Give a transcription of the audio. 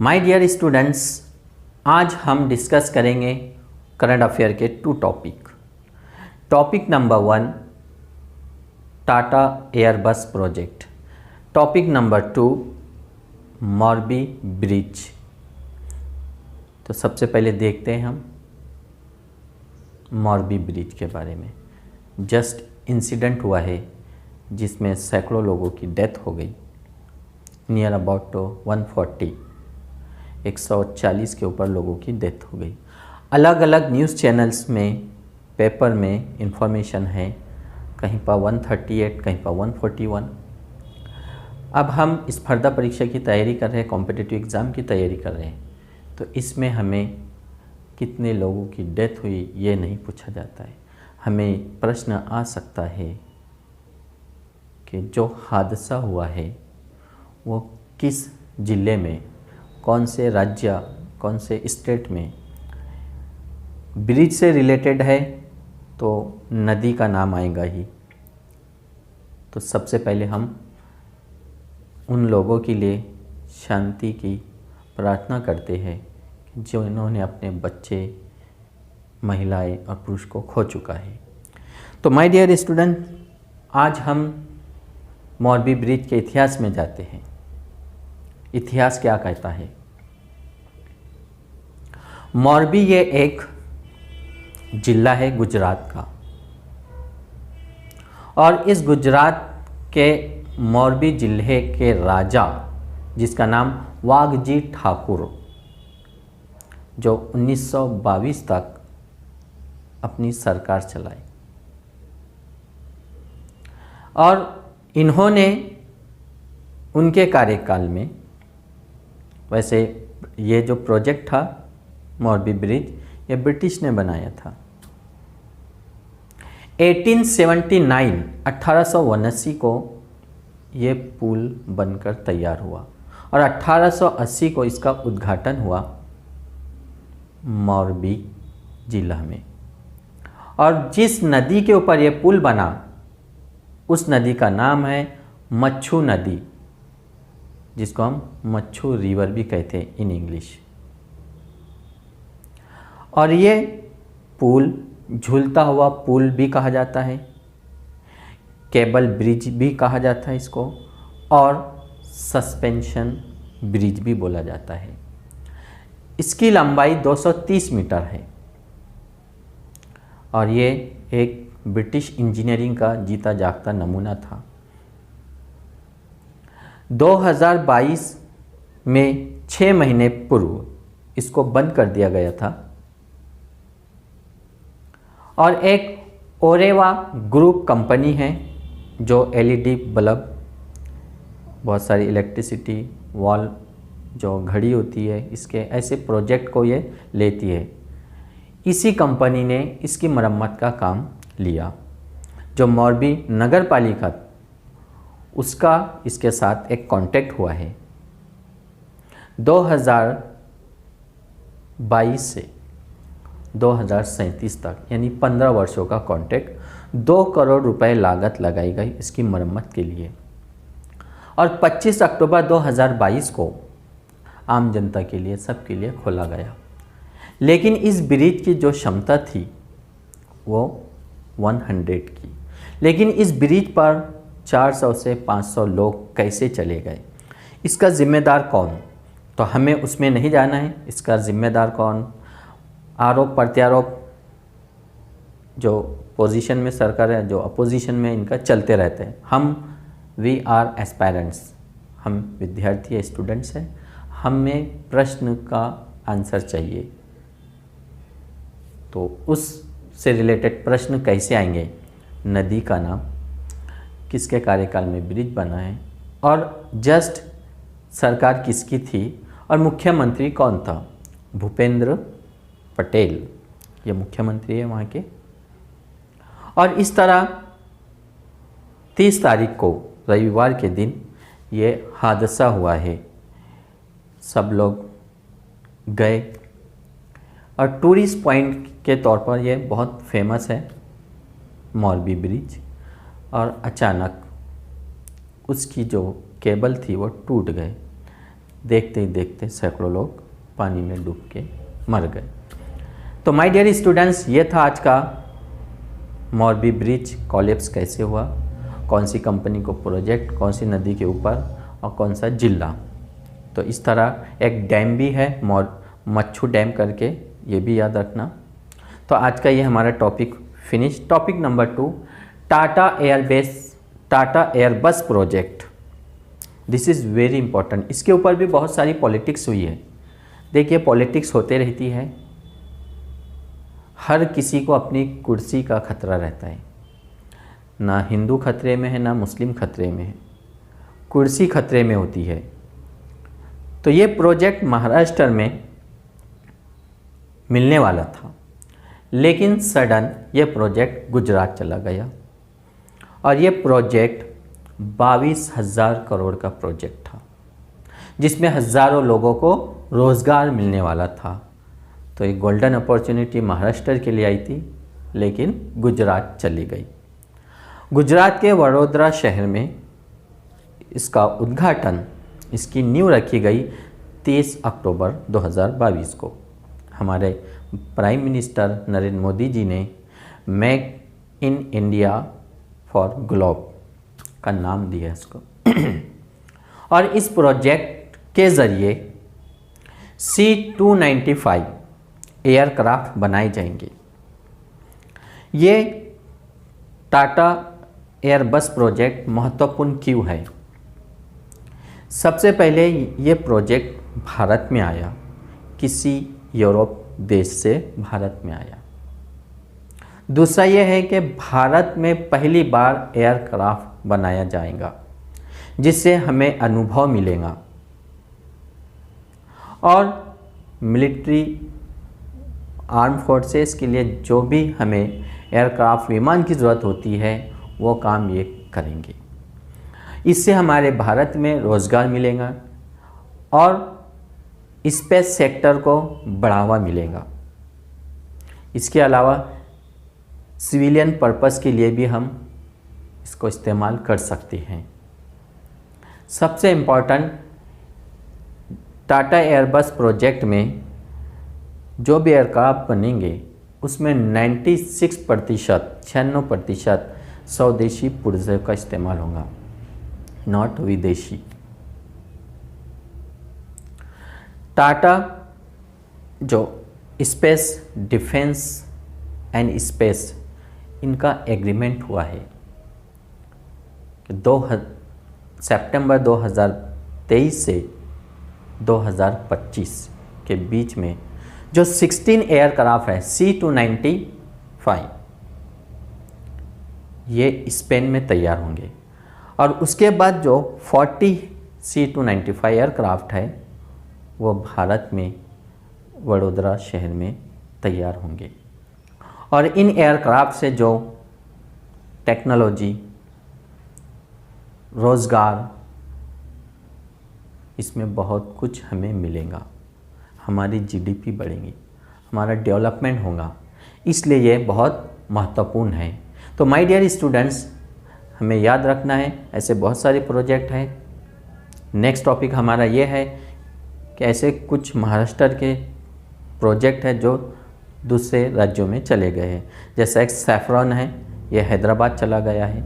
My dear students, आज हम discuss करेंगे करंट अफेयर के 2 topic. Topic number 1 Tata Airbus project, topic number 2 Morbi bridge. तो सबसे पहले देखते हैं हम मोरबी ब्रिज के बारे में। जस्ट इंसिडेंट हुआ है जिसमें सैकड़ों लोगों की डेथ हो गई, नियर अबाउट 140 के ऊपर लोगों की डेथ हो गई। अलग अलग न्यूज़ चैनल्स में, पेपर में इंफॉर्मेशन है, कहीं पर 138, कहीं पर 141। अब हम इस स्पर्धा परीक्षा की तैयारी कर रहे हैं, कॉम्पिटिटिव एग्ज़ाम की तैयारी कर रहे हैं, तो इसमें हमें कितने लोगों की डेथ हुई ये नहीं पूछा जाता है। हमें प्रश्न आ सकता है कि जो हादसा हुआ है वो किस ज़िले में, कौन से राज्य, कौन से स्टेट में ब्रिज से रिलेटेड है, तो नदी का नाम आएगा ही। तो सबसे पहले हम उन लोगों के लिए शांति की प्रार्थना करते हैं जो इन्होंने अपने बच्चे, महिलाएं और पुरुष को खो चुका है। तो माय डियर स्टूडेंट, आज हम मोरबी ब्रिज के इतिहास में जाते हैं। इतिहास क्या कहता है? मोरबी ये एक जिला है गुजरात का, और इस गुजरात के मोरबी जिले के राजा, जिसका नाम वाघजी ठाकुर, जो 1922 तक अपनी सरकार चलाई, और इन्होंने उनके कार्यकाल में, वैसे ये जो प्रोजेक्ट था मोरबी ब्रिज, ये ब्रिटिश ने बनाया था। 1879 को ये पुल बनकर तैयार हुआ, और 1880 को इसका उद्घाटन हुआ मोरबी जिला में। और जिस नदी के ऊपर ये पुल बना, उस नदी का नाम है मच्छू नदी, जिसको हम मच्छू रिवर भी कहते हैं इन इंग्लिश। और ये पुल झूलता हुआ पुल भी कहा जाता है, केबल ब्रिज भी कहा जाता है इसको, और सस्पेंशन ब्रिज भी बोला जाता है। इसकी लंबाई 230 मीटर है, और ये एक ब्रिटिश इंजीनियरिंग का जीता जागता नमूना था। 2022 में 6 महीने पूर्व इसको बंद कर दिया गया था, और एक ओरेवा ग्रुप कंपनी है जो एलईडी बल्ब, बहुत सारी इलेक्ट्रिसिटी, वॉल जो घड़ी होती है, इसके ऐसे प्रोजेक्ट को ये लेती है। इसी कंपनी ने इसकी मरम्मत का काम लिया। जो मोरबी नगर पालिका, उसका इसके साथ एक कॉन्ट्रैक्ट हुआ है। 2022 से 2037 तक, यानी 15 वर्षों का कॉन्ट्रैक्ट, 2 करोड़ रुपए लागत लगाई गई इसकी मरम्मत के लिए। और 25 अक्टूबर 2022 को आम जनता के लिए, सबके लिए खोला गया। लेकिन इस ब्रिज की जो क्षमता थी वो 100 की, लेकिन इस ब्रिज पर 400 से 500 लोग कैसे चले गए? इसका जिम्मेदार कौन? तो हमें उसमें नहीं जाना है। इसका जिम्मेदार कौन? आरोप प्रत्यारोप जो पोजीशन में सरकार है, जो अपोजिशन में, इनका चलते रहते हैं। वी आर एस्पायरेंट्स, हम विद्यार्थी स्टूडेंट्स हैं, हमें प्रश्न का आंसर चाहिए। तो उससे रिलेटेड प्रश्न कैसे आएंगे? नदी का नाम, किसके कार्यकाल में ब्रिज बना है, और जस्ट सरकार किसकी थी, और मुख्यमंत्री कौन था? भूपेंद्र पटेल, ये मुख्यमंत्री है वहाँ के। और इस तरह 30 तारीख को, रविवार के दिन, ये हादसा हुआ है। सब लोग गए, और टूरिस्ट पॉइंट के तौर पर ये बहुत फेमस है मोरबी ब्रिज। और अचानक उसकी जो केबल थी वो टूट गए। देखते ही देखते सैकड़ों लोग पानी में डूब के मर गए। तो माय डियर स्टूडेंट्स, ये था आज का मोरबी ब्रिज कोलैप्स कैसे हुआ, कौन सी कंपनी को प्रोजेक्ट, कौन सी नदी के ऊपर और कौन सा जिला। तो इस तरह एक डैम भी है मच्छू डैम करके, ये भी याद रखना। तो आज का ये हमारा topic finish. Topic number 2, Tata Airbus project. This is very important. इसके ऊपर भी बहुत सारी पॉलिटिक्स हुई है। देखिए, पॉलिटिक्स होते रहती है, हर किसी को अपनी कुर्सी का खतरा रहता है। ना हिंदू खतरे में है, ना मुस्लिम खतरे में है, कुर्सी खतरे में होती है। तो ये प्रोजेक्ट महाराष्ट्र में मिलने वाला था, लेकिन सडन ये प्रोजेक्ट गुजरात चला गया और ये प्रोजेक्ट 22,000 करोड़ का प्रोजेक्ट था, जिसमें हज़ारों लोगों को रोज़गार मिलने वाला था। तो एक गोल्डन अपॉर्चुनिटी महाराष्ट्र के लिए आई थी, लेकिन गुजरात चली गई। गुजरात के वडोदरा शहर में इसका उद्घाटन, इसकी नींव रखी गई 30 अक्टूबर 2022 को। हमारे प्राइम मिनिस्टर नरेंद्र मोदी जी ने make in India for globe का नाम दिया है इसको। और इस प्रोजेक्ट के ज़रिए C-295 एयरक्राफ्ट बनाए जाएंगे। ये टाटा एयरबस प्रोजेक्ट महत्वपूर्ण क्यों है? सबसे पहले ये प्रोजेक्ट भारत में आया, किसी यूरोप देश से भारत में आया। दूसरा ये है कि भारत में पहली बार एयरक्राफ्ट बनाया जाएगा, जिससे हमें अनुभव मिलेगा और मिलिट्री आर्म फोर्सेस के लिए जो भी हमें एयरक्राफ्ट विमान की ज़रूरत होती है, वो काम ये करेंगे। इससे हमारे भारत में रोज़गार मिलेगा और स्पेस सेक्टर को बढ़ावा मिलेगा। इसके अलावा सिविलियन पर्पस के लिए भी हम इसको इस्तेमाल कर सकते हैं। सबसे इम्पोर्टेंट, टाटा एयरबस प्रोजेक्ट में जो भी एयरक्राफ्ट बनेंगे उसमें 96% स्वदेशी पुर्जे का इस्तेमाल होगा, नॉट विदेशी। टाटा जो स्पेस डिफेंस एंड स्पेस, इनका एग्रीमेंट हुआ है कि सितंबर 2023 से 2025 के बीच में जो 16 एयरक्राफ्ट है C-295, ये स्पेन में तैयार होंगे और उसके बाद जो 40 C-295 एयरक्राफ्ट है वो भारत में वडोदरा शहर में तैयार होंगे। और इन एयरक्राफ्ट से जो टेक्नोलॉजी, रोज़गार, इसमें बहुत कुछ हमें मिलेगा। हमारी जीडीपी बढ़ेगी, हमारा डेवलपमेंट होगा, इसलिए ये बहुत महत्वपूर्ण है। तो माय डियर स्टूडेंट्स, हमें याद रखना है, ऐसे बहुत सारे प्रोजेक्ट हैं। नेक्स्ट टॉपिक हमारा ये है कि ऐसे कुछ महाराष्ट्र के प्रोजेक्ट है जो दूसरे राज्यों में चले गए हैं। जैसा एक सैफरॉन है, ये हैदराबाद चला गया है।